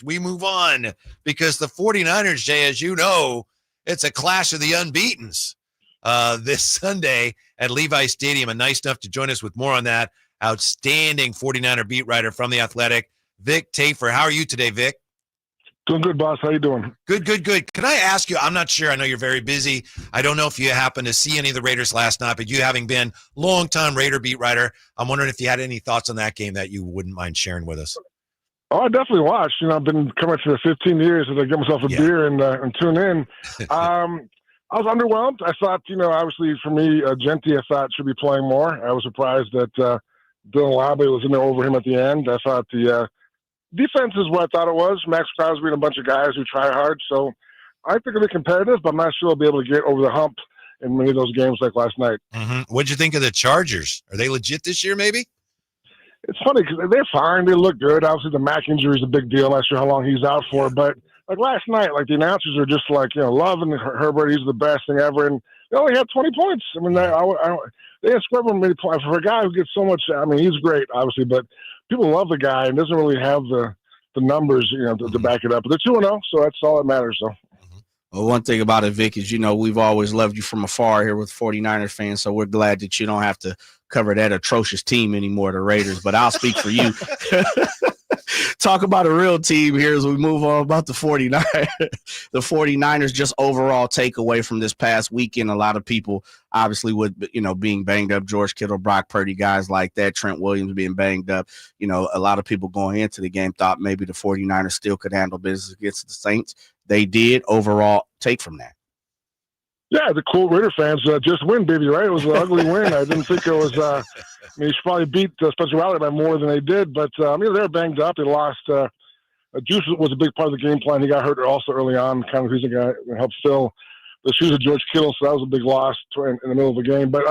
we move on because the 49ers, Jay, as you know, it's a clash of the unbeatens this Sunday at Levi Stadium. And nice enough to join us with more on that. Outstanding 49er beat writer from The Athletic, Vic Tafur. How are you today, Vic? Doing good, boss. How you doing? Good. Can I ask you, I'm not sure, I know you're very busy. I don't know if you happened to see any of the Raiders last night, but you having been longtime Raider beat writer, I'm wondering if you had any thoughts on that game that you wouldn't mind sharing with us. Oh, I definitely watched. I've been coming to 15 years as I get myself a beer and tune in. I was underwhelmed. I thought, obviously for me, Genti, I thought should be playing more. I was surprised that Dylan Labbe was in there over him at the end. I thought the defense is what I thought it was. Max Crosby and a bunch of guys who try hard. So I think it'll be competitive, but I'm not sure I'll be able to get over the hump in many of those games like last night. Mm-hmm. What'd you think of the Chargers? Are they legit this year, maybe? It's funny because they're fine. They look good. Obviously, the Mac injury is a big deal. I'm not sure how long he's out for. But like last night, like the announcers are just like, loving Herbert. He's the best thing ever. And they only had 20 points. I mean, they didn't score him many points. For a guy who gets so much, I mean, he's great, obviously, but people love the guy and doesn't really have the numbers, to back it up. But they're 2-0, so that's all that matters. So. Well, one thing about it, Vic, is, we've always loved you from afar here with 49ers fans, so we're glad that you don't have to cover that atrocious team anymore, the Raiders. But I'll speak for you. Talk about a real team here as we move on about the 49ers. The 49ers, just overall takeaway from this past weekend. A lot of people, obviously, with, being banged up, George Kittle, Brock Purdy, guys like that, Trent Williams being banged up. A lot of people going into the game thought maybe the 49ers still could handle business against the Saints. They did. Overall take from that. Yeah, the cool Raider fans just win, baby, right? It was an ugly win. I didn't think it was you should probably beat Spencer Rattler by more than they did. But, they were banged up. They lost. Juice was a big part of the game plan. He got hurt also early on. Kind of he's a guy who helped fill the shoes of George Kittle, so that was a big loss in the middle of the game. But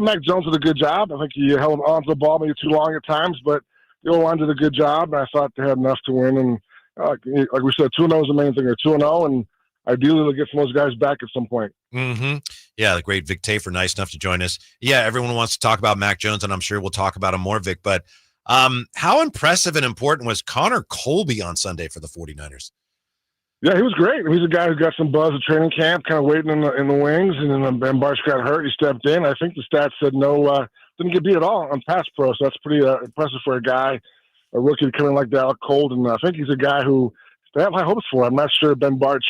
Mac Jones did a good job. I think he held on to the ball maybe too long at times, but the O-line did a good job, and I thought they had enough to win. And like we said, 2-0 is the main thing. They're 2-0, and ideally they'll get some of those guys back at some point. Mm-hmm. Yeah, the great Vic Tafur, nice enough to join us. Yeah, everyone wants to talk about Mac Jones, and I'm sure we'll talk about him more, Vic. But how impressive and important was Connor Colby on Sunday for the 49ers? Yeah, he was great. He's a guy who got some buzz at training camp, kind of waiting in the wings, and then Ben Barch got hurt. He stepped in. I think the stats said didn't get beat at all on pass pro, so that's pretty impressive for a guy, a rookie to come in like that out cold. And I think he's a guy who they have high hopes for. I'm not sure Ben Barch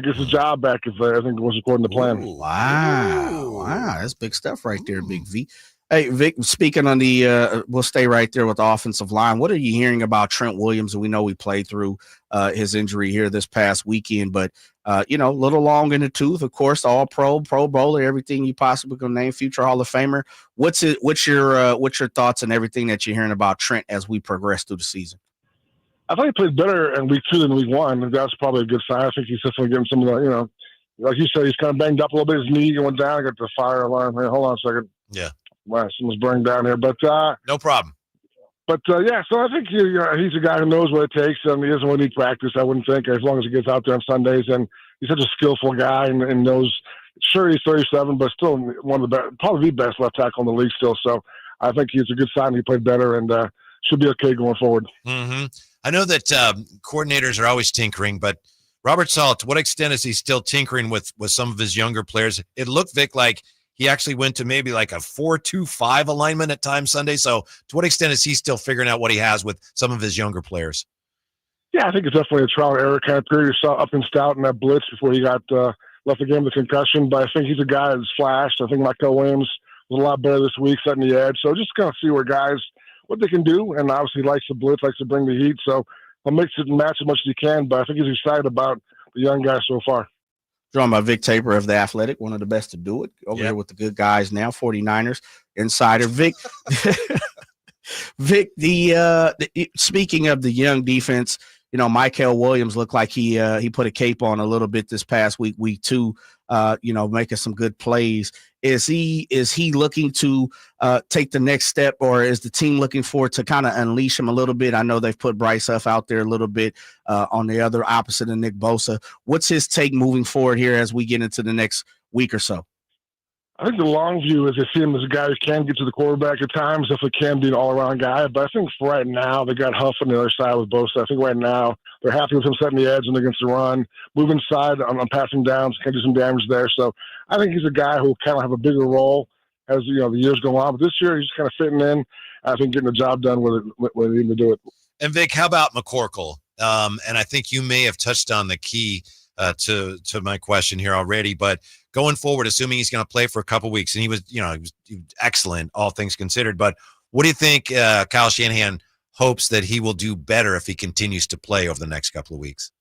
gets his job back if I think it was according to plan. Ooh, wow, that's big stuff right there, Big V. Hey, Vic, speaking on the we'll stay right there with the offensive line. What are you hearing about Trent Williams? And we know we played through his injury here this past weekend, but a little long in the tooth, of course, all pro bowler, everything you possibly can name, future Hall of Famer. What's your thoughts and everything that you're hearing about Trent as we progress through the season? I thought he played better in week 2 than week 1. That's probably a good sign. I think he's definitely getting some of the, like you said, he's kind of banged up a little bit. His knee went down. I got the fire alarm here. Hold on a second. Yeah. Wow, someone's burning down here. But no problem. But so I think he's a guy who knows what it takes, and he doesn't really need practice, I wouldn't think, as long as he gets out there on Sundays. And he's such a skillful guy and knows. Sure, he's 37, but still one of the best, probably the best left tackle in the league still. So I think it's a good sign he played better and should be okay going forward. Mm-hmm. I know that coordinators are always tinkering, but Robert Saleh, to what extent is he still tinkering with some of his younger players? It looked, Vic, like he actually went to maybe like a 4-2-5 alignment at times Sunday. So to what extent is he still figuring out what he has with some of his younger players? Yeah, I think it's definitely a trial and error kind of period. You saw up and stout in that blitz before he got left the game with concussion. But I think he's a guy that's flashed. I think Michael Williams was a lot better this week, setting the edge. So just kind of see where guys, what they can do. And obviously likes the blitz, likes to bring the heat. So he'll mix it and match as much as he can. But I think he's excited about the young guys so far. Joined by Vic Tafur of The Athletic, one of the best to do it over here with the good guys now, 49ers insider. Vic, Vic, speaking of the young defense, Michael Williams looked like he put a cape on a little bit this past week 2, making some good plays. Is he looking to take the next step, or is the team looking for to kind of unleash him a little bit? I know they've put Bryce Huff out there a little bit on the other opposite of Nick Bosa. What's his take moving forward here as we get into the next week or so? I think the long view is they see him as a guy who can get to the quarterback at times, if it can be an all-around guy. But I think for right now, they got Huff on the other side with Bosa. I think right now they're happy with him setting the edge and against the run, moving side on passing downs, can do some damage there. So I think he's a guy who will kind of have a bigger role as the years go on. But this year he's just kind of fitting in. I think getting the job done with they need to do it. And Vic, how about McCorkle? And I think you may have touched on the key to my question here already, but going forward, assuming he's going to play for a couple weeks, and he was excellent, all things considered. But what do you think Kyle Shanahan hopes that he will do better if he continues to play over the next couple of weeks?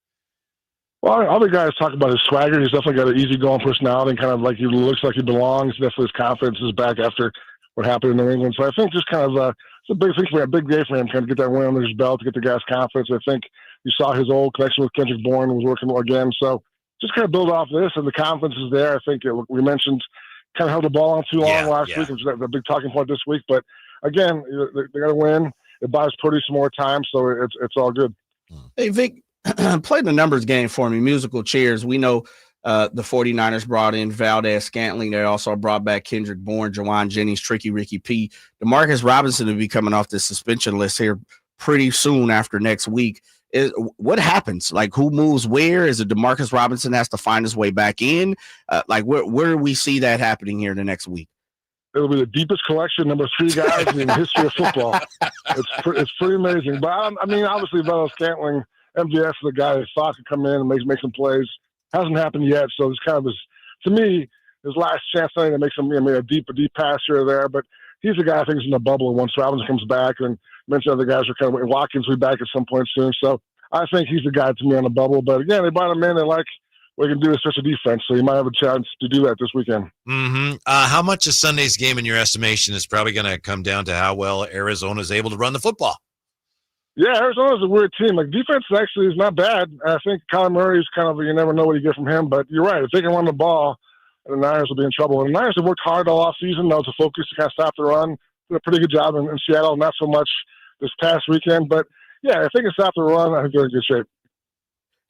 Well, other guys talk about his swagger. He's definitely got an easygoing personality, and kind of like he looks like he belongs. Definitely his confidence is back after what happened in New England. So I think just kind of it's a big thing for him, a big day for him, kind of get that win under his belt to get the guys' confidence. I think you saw his old connection with Kendrick Bourne was working again. So just kind of build off this, and the confidence is there. I think we mentioned kind of held the ball on too long last week, which is the big talking point this week. But again, they got to win. It buys Purdy some more time, so it's all good. Hey, Vic, play the numbers game for me. Musical chairs. We know the 49ers brought in Valdez-Scantling. They also brought back Kendrick Bourne, Jawan Jennings, Tricky Ricky P. DeMarcus Robinson will be coming off the suspension list here pretty soon after next week. What happens? Like, who moves where? Is it DeMarcus Robinson has to find his way back in? Where do we see that happening here the next week? It'll be the deepest collection, number 3 guys in the history of football. It's pretty amazing. But I mean, obviously, Valdez-Scantling, MVS is the guy that thought could come in and make some plays. Hasn't happened yet, so it's kind of to me, his last chance to make some a deep pass here or there. But he's the guy I think is in the bubble once Robinson comes back, and mentioned other guys are kind of Watkins will be back at some point soon. So I think he's the guy to me on the bubble. But again, they brought him in and like what he can do is such a defense, so he might have a chance to do that this weekend. Mm-hmm. How much of Sunday's game, in your estimation, is probably going to come down to how well Arizona is able to run the football? Yeah, Arizona's a weird team. Like, defense actually is not bad. I think Kyler Murray's kind of, you never know what you get from him, but you're right. If they can run the ball, the Niners will be in trouble. And the Niners have worked hard all offseason, though, to focus to kind of stop the run. Did a pretty good job in Seattle, not so much this past weekend. But, yeah, if they can stop the run, I think they're in good shape.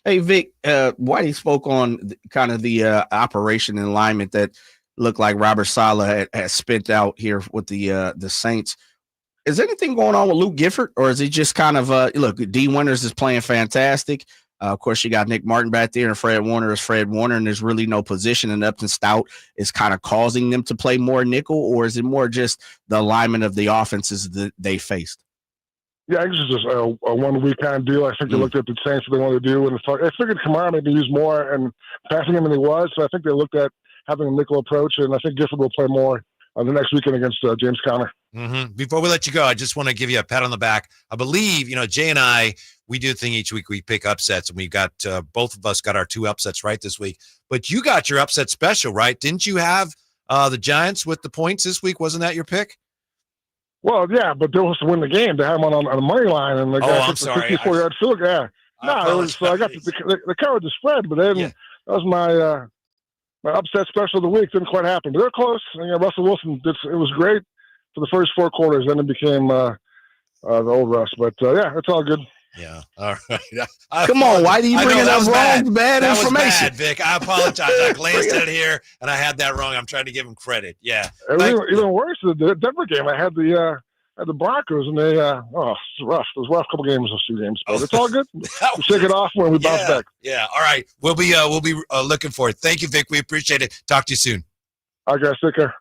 Hey, Vic, Whitey spoke on kind of the operation and alignment that looked like Robert Saleh had spent out here with the Saints. Is anything going on with Luke Gifford, or is he just kind of look? D. Winters is playing fantastic. Of course, you got Nick Martin back there, and Fred Warner is Fred Warner, and there's really no position. And Upton Stout is kind of causing them to play more nickel, or is it more just the alignment of the offenses that they faced? Yeah, I think it's just a 1 week kind of deal. I think they looked at the Saints what they wanted to do, and I figured Kamara maybe use more and passing him than he was. So I think they looked at having a nickel approach, and I think Gifford will play more the next weekend against James Conner. Mm-hmm. Before we let you go, I just want to give you a pat on the back. I believe, Jay and I, we do a thing each week. We pick upsets, and we got both of us got our 2 upsets right this week. But you got your upset special, right? Didn't you have the Giants with the points this week? Wasn't that your pick? Well, yeah, but they were supposed to win the game. They had them on the money line, and they got I'm sorry. 54-yard field goal. Yeah, no, it was. I got the covered the spread, but then that was my upset special of the week. Didn't quite happen. But they're close. Russell Wilson did. It was great for the first 4 quarters. Then it became the old Russ. But yeah, it's all good. Yeah. All right. Come on, why do you bring up wrong, bad that information? Was bad, Vic. I apologize. I glanced at it here, and I had that wrong. I'm trying to give him credit. Yeah. Even worse, the Denver game. I had the Broncos, and they it's rough. It was a rough couple games, those 2 games, but it's all good. We'll shake it off when we bounce back. Yeah. All right. We'll be looking for it. Thank you, Vic. We appreciate it. Talk to you soon. All right, guys. Take care.